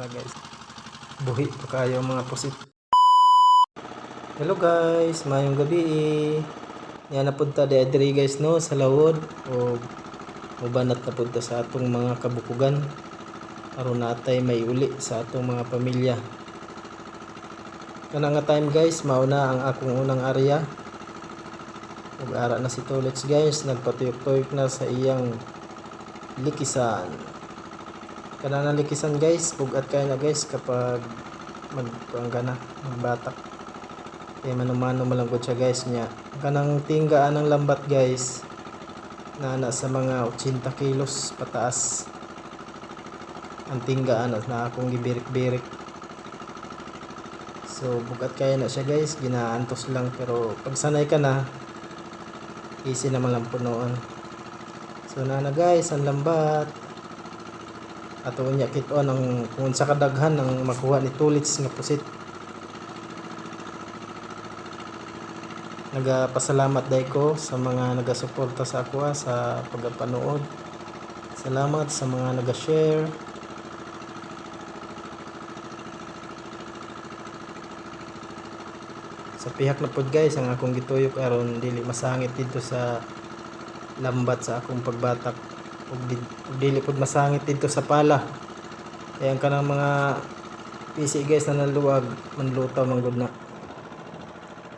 guys, buhi pa kayo mga pusit. Hello guys, mayong gabi. Yan na punta diri guys no sa lawod o mubanat na punta sa atong mga kabukugan aron natay may uli sa atong mga pamilya. Kana nga time guys, mao na ang akong unang area. Ug ara na si Tulits guys, nagpatuyok-tuyok na sa iyang likisan. Kana na likisan guys, bugat kay na guys kapag magpanggana, magbatak. Kaya manumano malangkot siya guys niya. Kanang tinggaan ng lambat guys na nasa mga 80 kilos pataas. Ang tinggaan na akong gibirik-birik. So bugat kaya na siya guys, ginaantos lang pero pag sanay ka na, easy naman lang punoon. So na guys, ang lambat. Ato niya kito ang kung sa kadaghan ng makuha ni Tulits nga pusit. Nagapasalamat day ko sa mga nagasuporta sa ako sa pagpanood. Salamat sa mga naga-share. Sa pihak na pod guys ang akong gituyok aron dili masangit dito sa lambat sa akong pagbatak. Ug dili pod masangit dito sa pala. Kaya ang kanang mga PC guys na naluwag manlutaw man gud na.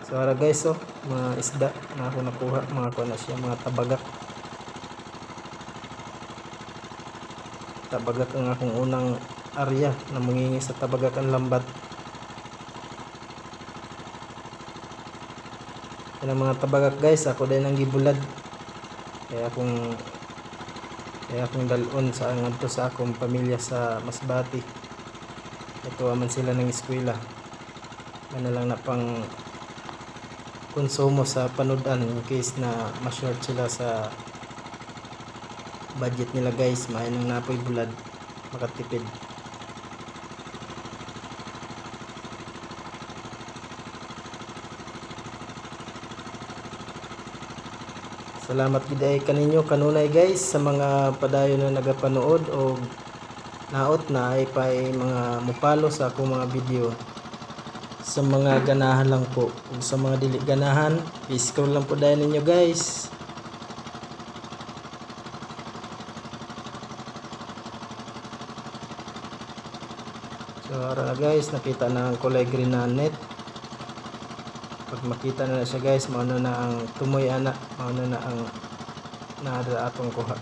So ara guys, mga isda na ako nakuha, mga kuha na siya, mga tabagak. Tabagak ang akong unang area na mangingi sa tabagak ang lambat. Yan ang mga tabagak guys, ako din ang gibulad. Kaya akong dalon sa ngadto sa akong pamilya sa Masbati. Ito man sila ng eskwela. Ano lang na pang konsumo sa panudan in case na ma-short sila sa budget nila guys, may nang napoy bulad makatipid. Salamat gid ay kaninyo kanunay guys sa mga padayon na nagapanood o naot na ay pay mga mupalo sa akong mga video. Sa mga ganahan lang po, ug sa mga dili ganahan, i-scroll lang po dahil ninyo guys. So ara na guys, nakita na ang kulay green na net. Pag makita na siya guys, mauna na ang tumoy ana, mauna na ang naada atong kuha.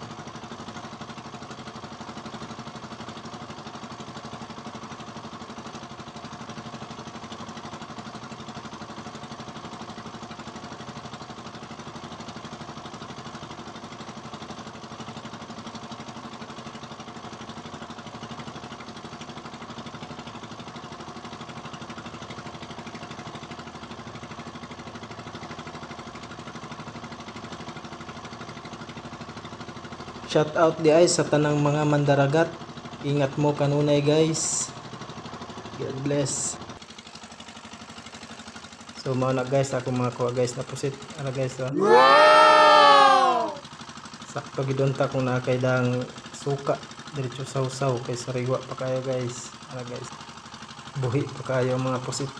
Shout out di ay sa tanang mga mandaragat. Ingat mo kanunay guys. God bless. So mao na guys ako mga kuha guys na pusit. Ara guys Wow! Sakto gidunta kung nakay dang suka diretso sausaw kay sariwa pa kayo guys. Ara guys. Buhi pa kayo mga pusit.